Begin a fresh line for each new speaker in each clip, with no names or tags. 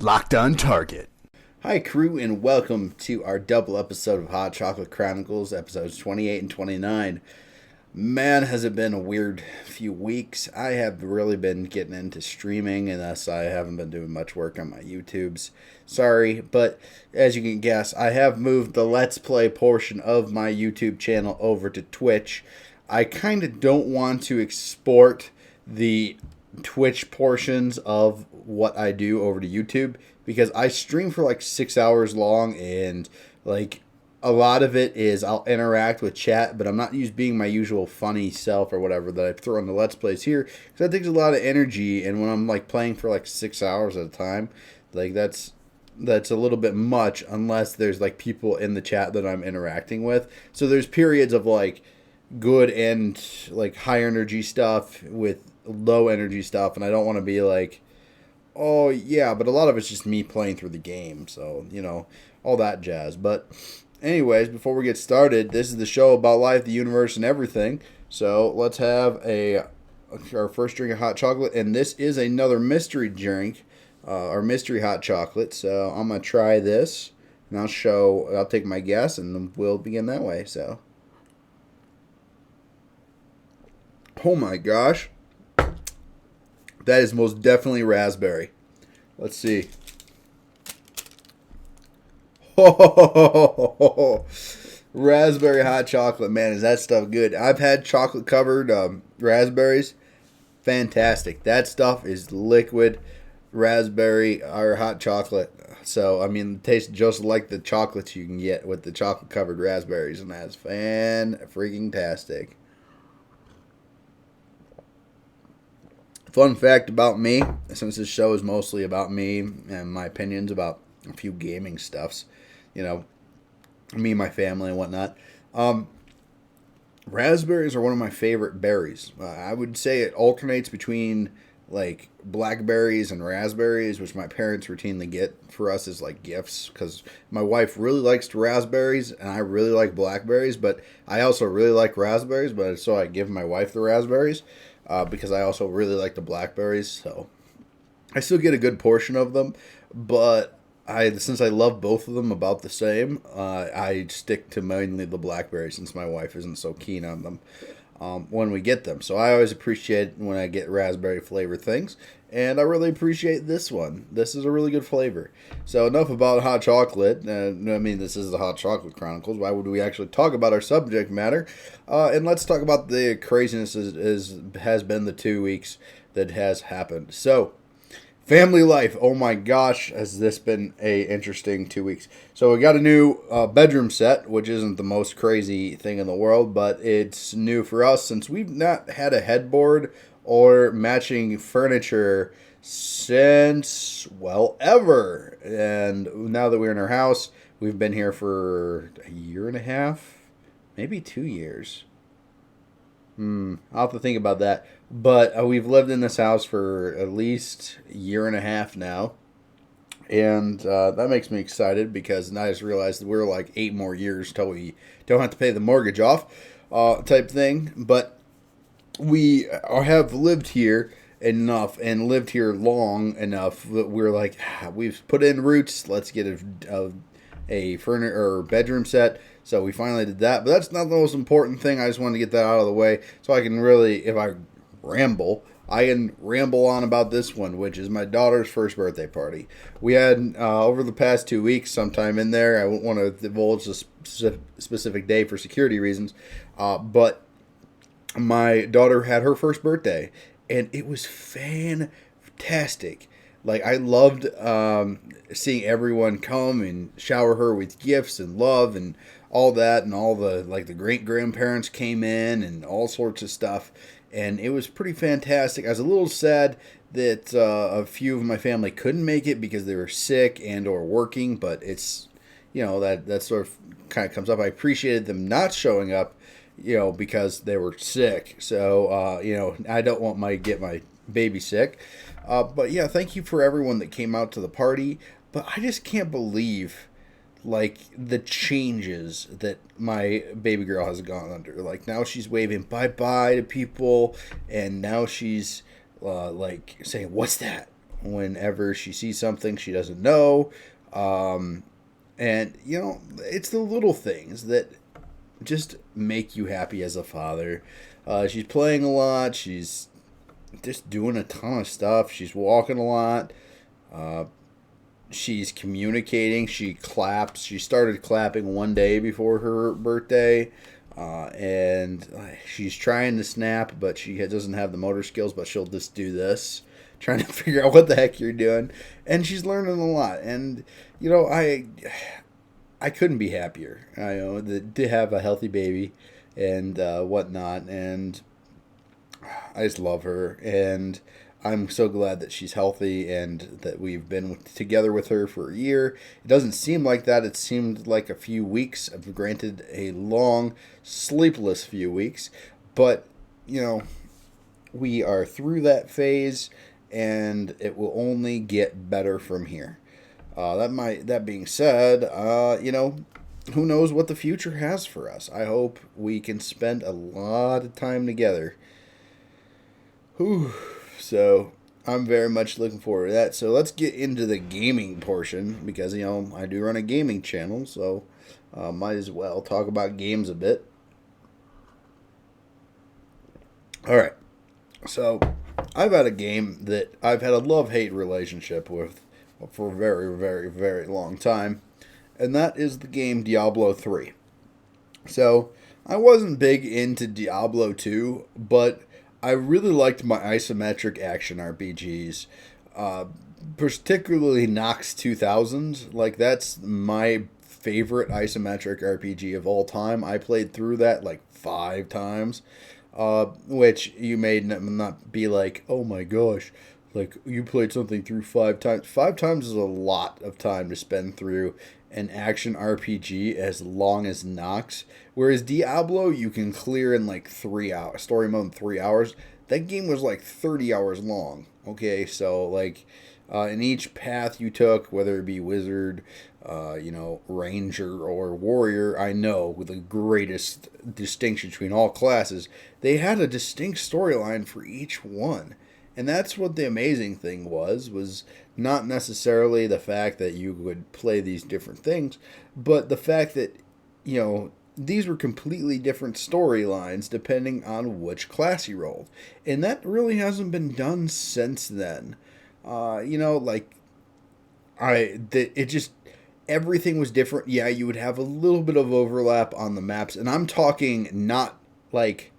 Locked on Target.
Hi, crew, and welcome to our double episode of Hot Chocolate Chronicles, episodes 28 and 29. Man, has it been a weird few weeks. I have really been getting into streaming, and thus I haven't been doing much work on my YouTubes. Sorry, but as you can guess, I have moved the Let's Play portion of my YouTube channel over to Twitch. I kind of don't want to export the Twitch portions of what I do over to YouTube because I stream for like 6 hours long, and like a lot of it is I'll interact with chat, but I'm not being my usual funny self or whatever that I throw on the Let's Plays here, because that takes a lot of energy, and when I'm like playing for like 6 hours at a time, like that's a little bit much unless there's like people in the chat that I'm interacting with. So there's periods of like good and like high energy stuff with low energy stuff, and I don't want to be like, oh yeah, but a lot of it's just me playing through the game, so all that jazz. But anyways, before we get started, this is the show about life, the universe, and everything. So let's have our first drink of hot chocolate, and this is another mystery drink, our mystery hot chocolate. So I'm gonna try this, and I'll take my guess, and we'll begin that way. So, oh my gosh, that is most definitely raspberry. Let's see. Oh, raspberry hot chocolate, man, is that stuff good? I've had chocolate covered raspberries. Fantastic. That stuff is liquid raspberry or hot chocolate. So, I mean, it tastes just like the chocolates you can get with the chocolate covered raspberries, and that's fan-freaking-tastic. Fun fact about me, since this show is mostly about me and my opinions about a few gaming stuffs, me and my family and whatnot. Raspberries are one of my favorite berries. I would say it alternates between like blackberries and raspberries, which my parents routinely get for us as like gifts, because my wife really likes raspberries and I really like blackberries, but I also really like raspberries, but so I give my wife the raspberries because I also really like the blackberries. So I still get a good portion of them, but since I love both of them about the same, I stick to mainly the blackberries since my wife isn't so keen on them when we get them. So I always appreciate when I get raspberry flavored things, and I really appreciate this one. This is a really good flavor. So enough about hot chocolate. This is the Hot Chocolate Chronicles. Why would we actually talk about our subject matter? And let's talk about the craziness has been the 2 weeks that has happened. So, family life. Oh my gosh, has this been a interesting 2 weeks. So we got a new bedroom set, which isn't the most crazy thing in the world, but it's new for us since we've not had a headboard or matching furniture since, well, ever. And now that we're in our house, we've been here for a year and a half, maybe 2 years. I'll have to think about that. But we've lived in this house for at least a year and a half now. And that makes me excited because I just realized that we're like 8 more years till we don't have to pay the mortgage off type thing. But we have lived here enough and lived here long enough that we're like, we've put in roots. Let's get a furniture or bedroom set. So we finally did that. But that's not the most important thing. I just wanted to get that out of the way so I can really, if I can ramble on about this one, which is my daughter's first birthday party. We had, over the past 2 weeks, sometime in there, I won't want to divulge a specific day for security reasons, but my daughter had her first birthday, and it was fantastic. Like, I loved seeing everyone come and shower her with gifts and love and all that, and all the great-grandparents came in and all sorts of stuff, and it was pretty fantastic. I was a little sad that a few of my family couldn't make it because they were sick and or working, but it's, that sort of kind of comes up. I appreciated them not showing up, because they were sick, so, I don't want get my baby sick. But yeah, thank you for everyone that came out to the party. But I just can't believe, like, the changes that my baby girl has gone under. Like, now she's waving bye-bye to people, and now she's, like, saying, "What's that? whenever she sees something she doesn't know. And, it's the little things that just make you happy as a father. She's playing a lot. She's just doing a ton of stuff. She's walking a lot. She's communicating. She claps. She started clapping one day before her birthday. And she's trying to snap, but she doesn't have the motor skills, but she'll just do this, trying to figure out what the heck you're doing. And she's learning a lot. And, I couldn't be happier, to have a healthy baby and whatnot. And I just love her. And I'm so glad that she's healthy and that we've been together with her for a year. It doesn't seem like that. It seemed like a few weeks. Granted, a long, sleepless few weeks. But, we are through that phase, and it will only get better from here. That being said, who knows what the future has for us. I hope we can spend a lot of time together. Whew. So I'm very much looking forward to that. So let's get into the gaming portion because, I do run a gaming channel. So might as well talk about games a bit. All right. So I've had a game that I've had a love-hate relationship with for a very, very, very long time. And that is the game Diablo 3. So I wasn't big into Diablo 2, but I really liked my isometric action RPGs, particularly Nox 2000. Like, that's my favorite isometric RPG of all time. I played through that like 5 times, which you may not be like, oh my gosh, like you played something through 5 times. 5 times is a lot of time to spend through an action RPG as long as Nox. Whereas Diablo, you can clear in like 3 hours. Story mode in 3 hours. That game was like 30 hours long. Okay, so like in each path you took, whether it be wizard, ranger or warrior, I know with the greatest distinction between all classes, they had a distinct storyline for each one. And that's what the amazing thing was not necessarily the fact that you would play these different things, but the fact that, these were completely different storylines depending on which class you rolled. And that really hasn't been done since then. Everything was different. Yeah, you would have a little bit of overlap on the maps. And I'm talking not like,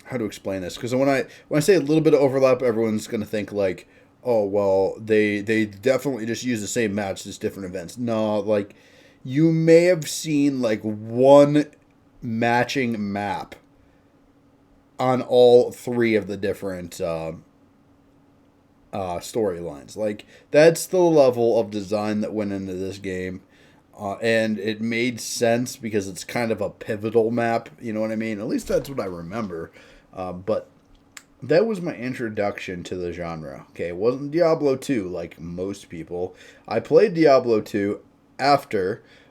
how to explain this? Because when I say a little bit of overlap, everyone's going to think like, oh, well, they definitely just use the same match, just different events. No, like, you may have seen like one matching map on all 3 of the different storylines. Like, that's the level of design that went into this game. And it made sense because it's kind of a pivotal map, you know what I mean? At least that's what I remember. But that was my introduction to the genre. Okay, it wasn't Diablo 2 like most people. I played Diablo 2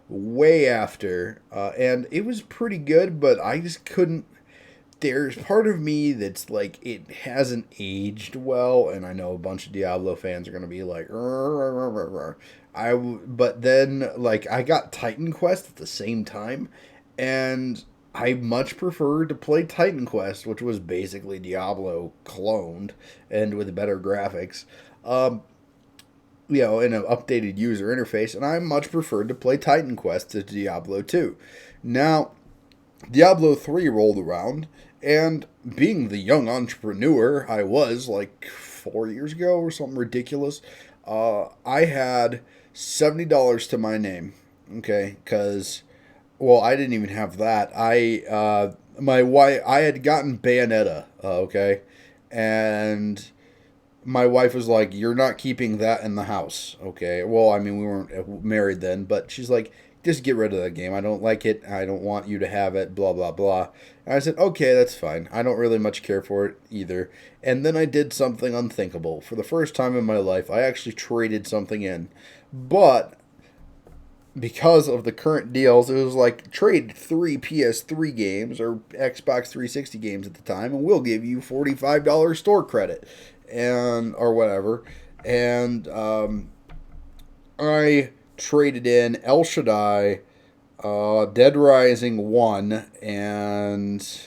way after, and it was pretty good, but I just couldn't. There's part of me that's like, it hasn't aged well, and I know a bunch of Diablo fans are going to be like, but then, like, I got Titan Quest at the same time, and I much preferred to play Titan Quest, which was basically Diablo cloned, and with better graphics, in an updated user interface, and I much preferred to play Titan Quest to Diablo 2. Now, Diablo 3 rolled around, and being the young entrepreneur I was like 4 years ago or something ridiculous, I had $70 to my name, okay, because, well, I didn't even have that. My wife, I had gotten Bayonetta, okay, and my wife was like, you're not keeping that in the house, okay? Well, I mean, we weren't married then, but she's like, just get rid of that game. I don't like it. I don't want you to have it, blah, blah, blah. And I said, okay, that's fine. I don't really much care for it either. And then I did something unthinkable. For the first time in my life, I actually traded something in. But because of the current deals, it was like, trade 3 PS3 games or Xbox 360 games at the time, and we'll give you $45 store credit. and or whatever, and I traded in El Shaddai, Dead Rising 1, and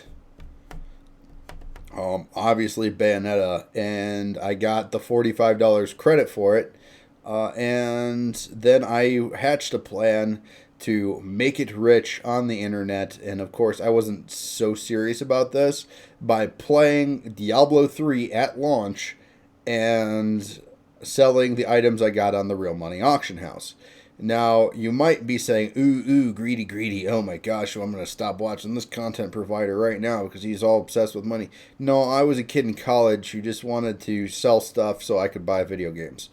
obviously Bayonetta, and I got the $45 credit for it. And then I hatched a plan to make it rich on the internet. And of course, I wasn't so serious about this by playing Diablo 3 at launch and selling the items I got on the Real Money Auction House. Now, you might be saying, ooh, greedy, greedy. Oh my gosh, well, I'm going to stop watching this content provider right now because he's all obsessed with money. No, I was a kid in college who just wanted to sell stuff so I could buy video games.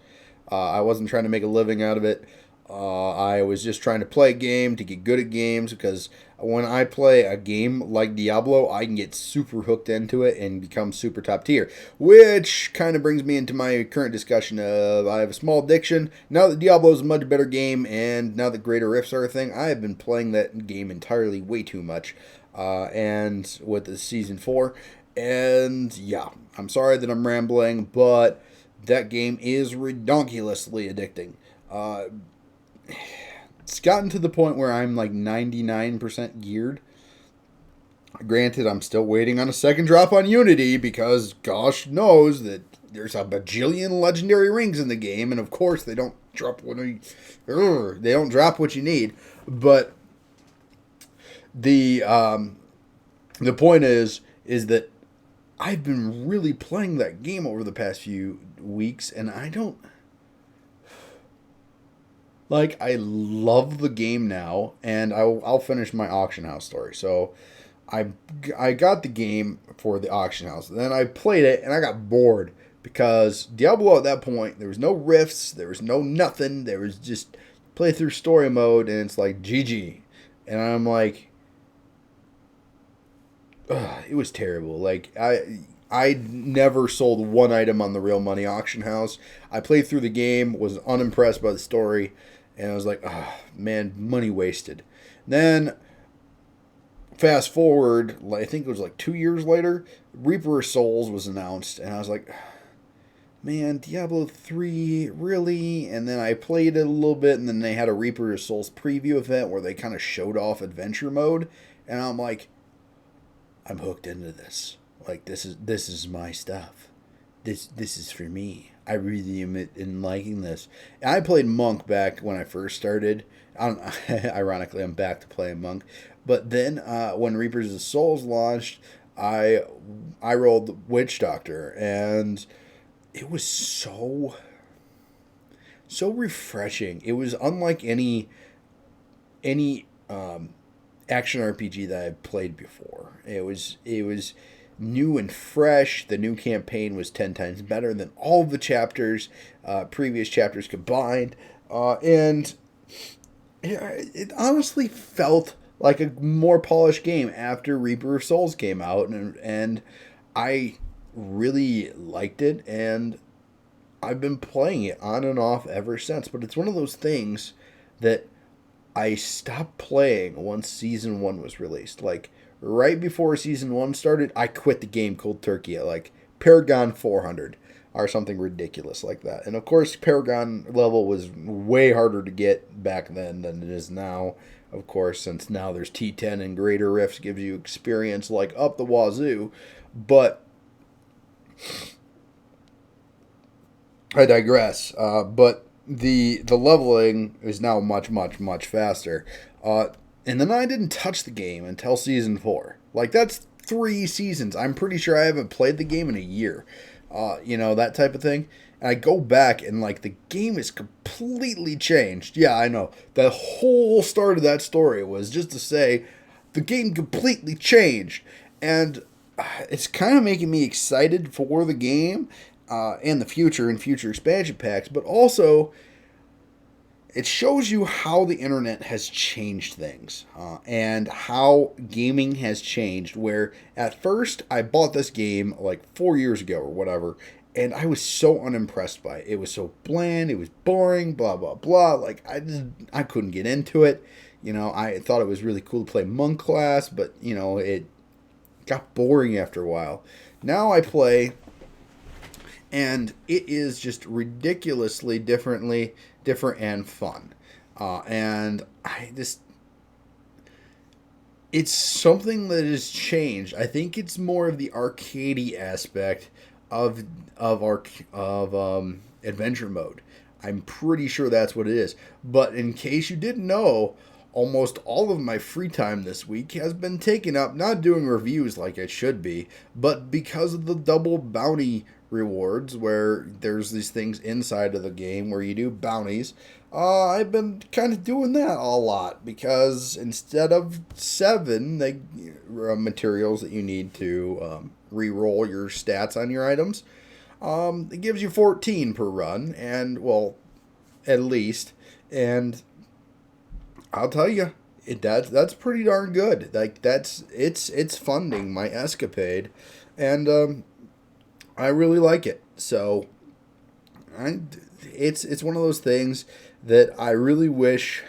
I wasn't trying to make a living out of it. I was just trying to play a game to get good at games because when I play a game like Diablo, I can get super hooked into it and become super top tier. Which kind of brings me into my current discussion of I have a small addiction. Now that Diablo is a much better game and now that Greater Rifts are a thing, I have been playing that game entirely way too much. And with the Season 4. And yeah, I'm sorry that I'm rambling, but that game is ridiculously addicting. It's gotten to the point where I'm like 99% geared. Granted, I'm still waiting on a second drop on Unity because gosh knows that there's a bajillion legendary rings in the game, and of course they don't drop what you need. But the point is that I've been really playing that game over the past few weeks, and I don't like. I love the game now, and I'll finish my auction house story. So, I got the game for the auction house. Then I played it, and I got bored because Diablo at that point there was no rifts, there was no nothing. There was just play through story mode, and it's like GG, and I'm like. It was terrible. Like I never sold one item on the Real Money Auction House. I played through the game, was unimpressed by the story, and I was like, man, money wasted. Then fast forward, I think it was like 2 years later, Reaper of Souls was announced, and I was like, man, Diablo 3, really? And then I played it a little bit, and then they had a Reaper of Souls preview event where they kind of showed off adventure mode, and I'm like, I'm hooked into this. Like this is my stuff. This is for me. I really am in liking this. And I played Monk back when I first started. Ironically, I'm back to playing Monk. But then when Reapers of Souls launched, I rolled Witch Doctor, and it was so refreshing. It was unlike any action RPG that I've played before. It was new and fresh. The new campaign was 10 times better than all the chapters, previous chapters combined, and it honestly felt like a more polished game after Reaper of Souls came out, and I really liked it, and I've been playing it on and off ever since. But it's one of those things that I stopped playing once Season 1 was released. Like, right before Season 1 started, I quit the game cold turkey at, like, Paragon 400 or something ridiculous like that. And, of course, Paragon level was way harder to get back then than it is now, of course, since now there's T10 and Greater Rifts gives you experience, like, up the wazoo. But I digress. But the leveling is now much, much, much faster. And then I didn't touch the game until Season 4. Like, that's 3 seasons. I'm pretty sure I haven't played the game in a year. That type of thing. And I go back and, like, the game is completely changed. Yeah, I know. The whole start of that story was just to say the game completely changed. And it's kind of making me excited for the game. And the future and future expansion packs, but also it shows you how the internet has changed things and how gaming has changed. Where at first I bought this game like 4 years ago or whatever, and I was so unimpressed by it. It was so bland, it was boring, blah blah blah. Like I couldn't get into it. I thought it was really cool to play monk class, but it got boring after a while. Now I play. and it is just ridiculously different and fun. And I just it's something that has changed. I think it's more of the arcadey aspect of of adventure mode. I'm pretty sure that's what it is. But in case you didn't know, almost all of my free time this week has been taken up not doing reviews like it should be, but because of the double bounty rewards where there's these things inside of the game where you do bounties. I've been kind of doing that a lot because instead of 7 materials that you need to re-roll your stats on your items, it gives you 14 per run, and well, at least. And I'll tell you, that's pretty darn good. Like it's funding my escapade, and I really like it. So, it's one of those things that I really wish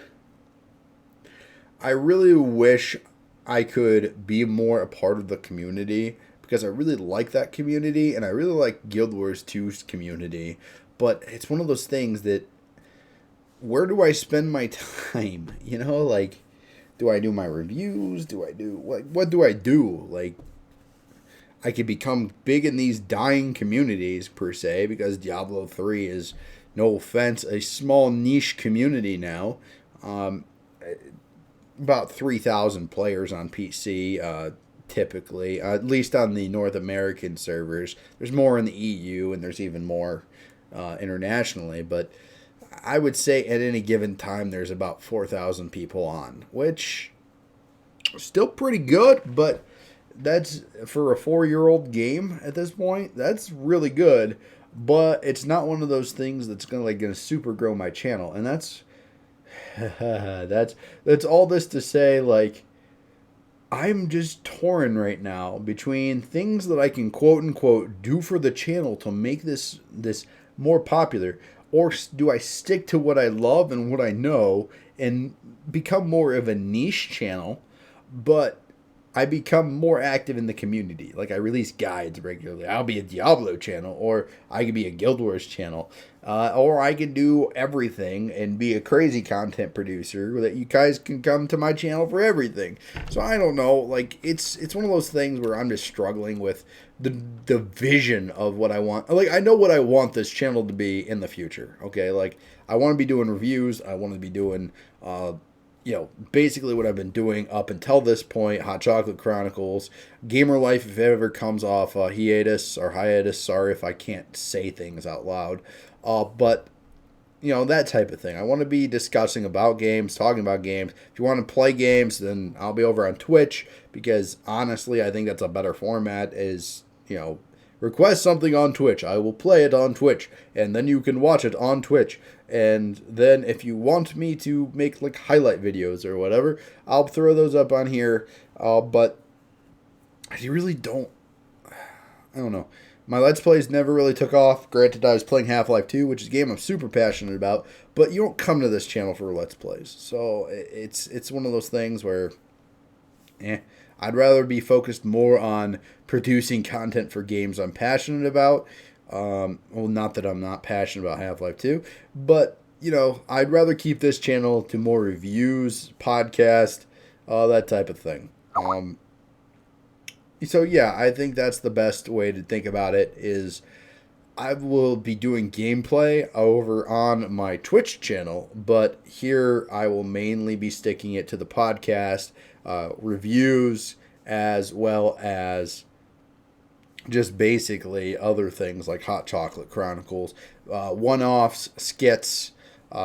I could be more a part of the community, because I really like that community and I really like Guild Wars 2's community. But it's one of those things that, where do I spend my time? Like, do I do my reviews? Do I do what do I do? Like, I could become big in these dying communities per se, because Diablo 3 is, no offense, a small niche community now. About 3,000 players on PC, typically, at least on the North American servers. There's more in the EU, and there's even more internationally, but I would say at any given time there's about 4,000 people on, which is still pretty good, but that's for a 4-year-old game at this point. That's really good, but it's not one of those things that's gonna super grow my channel, and that's that's all this to say. Like, I'm just torn right now between things that I can quote unquote do for the channel to make this more popular, or do I stick to what I love and what I know and become more of a niche channel, but I become more active in the community. Like, I release guides regularly. I'll be a Diablo channel, or I could be a Guild Wars channel, or I can do everything and be a crazy content producer that you guys can come to my channel for everything. So I don't know. Like, it's one of those things where I'm just struggling with the vision of what I want. Like, I know what I want this channel to be in the future. Okay, like, I want to be doing reviews. I want to be doing basically what I've been doing up until this point: Hot Chocolate Chronicles, Gamer Life, if it ever comes off hiatus. Sorry if I can't say things out loud. But, that type of thing. I want to be discussing about games, talking about games. If you want to play games, then I'll be over on Twitch, because honestly, I think that's a better format, is, request something on Twitch. I will play it on Twitch, and then you can watch it on Twitch. And then if you want me to make like highlight videos or whatever, I'll throw those up on here. But I really don't. I don't know. My Let's Plays never really took off. Granted, I was playing Half-Life 2, which is a game I'm super passionate about, but you don't come to this channel for Let's Plays. So it's one of those things where, I'd rather be focused more on producing content for games I'm passionate about. Well, not that I'm not passionate about Half-Life 2, but, I'd rather keep this channel to more reviews, podcast, that type of thing. So yeah, I think that's the best way to think about it. Is I will be doing gameplay over on my Twitch channel, but here I will mainly be sticking it to the podcast, reviews, as well as just basically other things like Hot Chocolate Chronicles, one-offs, skits,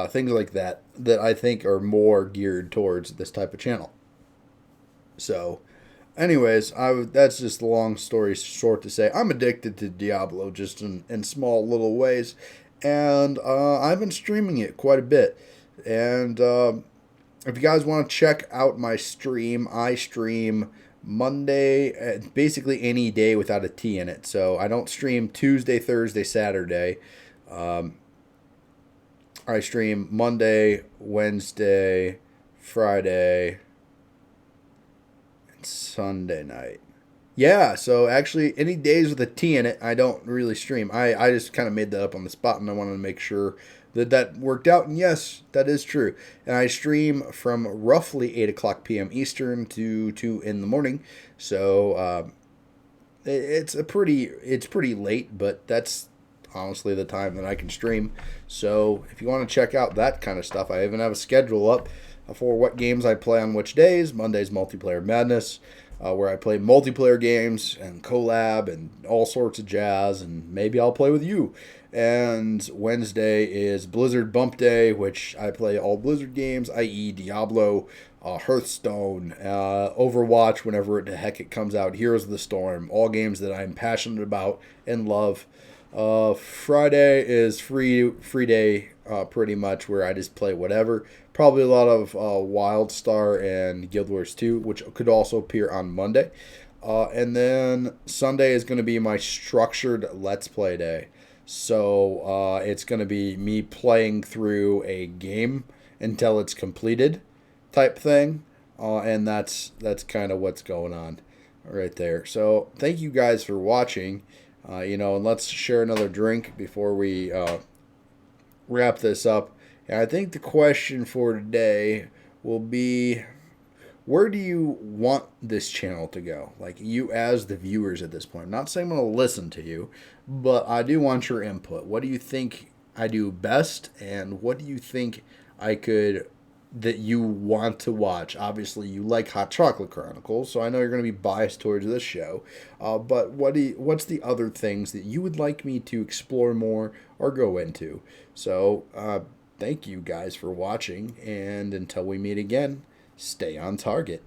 things like that I think are more geared towards this type of channel. So, anyways, that's just the long story short to say, I'm addicted to Diablo, just in small little ways, and I've been streaming it quite a bit. And if you guys want to check out my stream, I stream Monday, basically any day without a T in it. So I don't stream Tuesday, Thursday, Saturday. I stream Monday, Wednesday, Friday, and Sunday night. Yeah, so actually, any days with a T in it, I don't really stream. I just kind of made that up on the spot, and I wanted to make sure that that worked out. And yes, that is true. And I stream from roughly 8 o'clock p.m. Eastern to 2 in the morning. So it's pretty late, but that's honestly the time that I can stream. So if you want to check out that kind of stuff, I even have a schedule up for what games I play on which days. Monday's Multiplayer Madness, where I play multiplayer games and collab and all sorts of jazz, and maybe I'll play with you. And Wednesday is Blizzard Bump Day, which I play all Blizzard games, i.e., Diablo, Hearthstone, Overwatch, whenever the heck it comes out, Heroes of the Storm, all games that I'm passionate about and love. Friday is free day, pretty much, where I just play whatever. Probably a lot of WildStar and Guild Wars 2, which could also appear on Monday. And then Sunday is going to be my structured Let's Play day. So it's going to be me playing through a game until it's completed, type thing. And that's kind of what's going on right there. So thank you guys for watching. And let's share another drink before we wrap this up. And I think the question for today will be, where do you want this channel to go? Like, you as the viewers at this point. I'm not saying I'm going to listen to you, but I do want your input. What do you think I do best, and what do you think I could that you want to watch? Obviously, you like Hot Chocolate Chronicles, so I know you're going to be biased towards this show. But what's the other things that you would like me to explore more or go into? So, thank you guys for watching, and until we meet again, stay on target.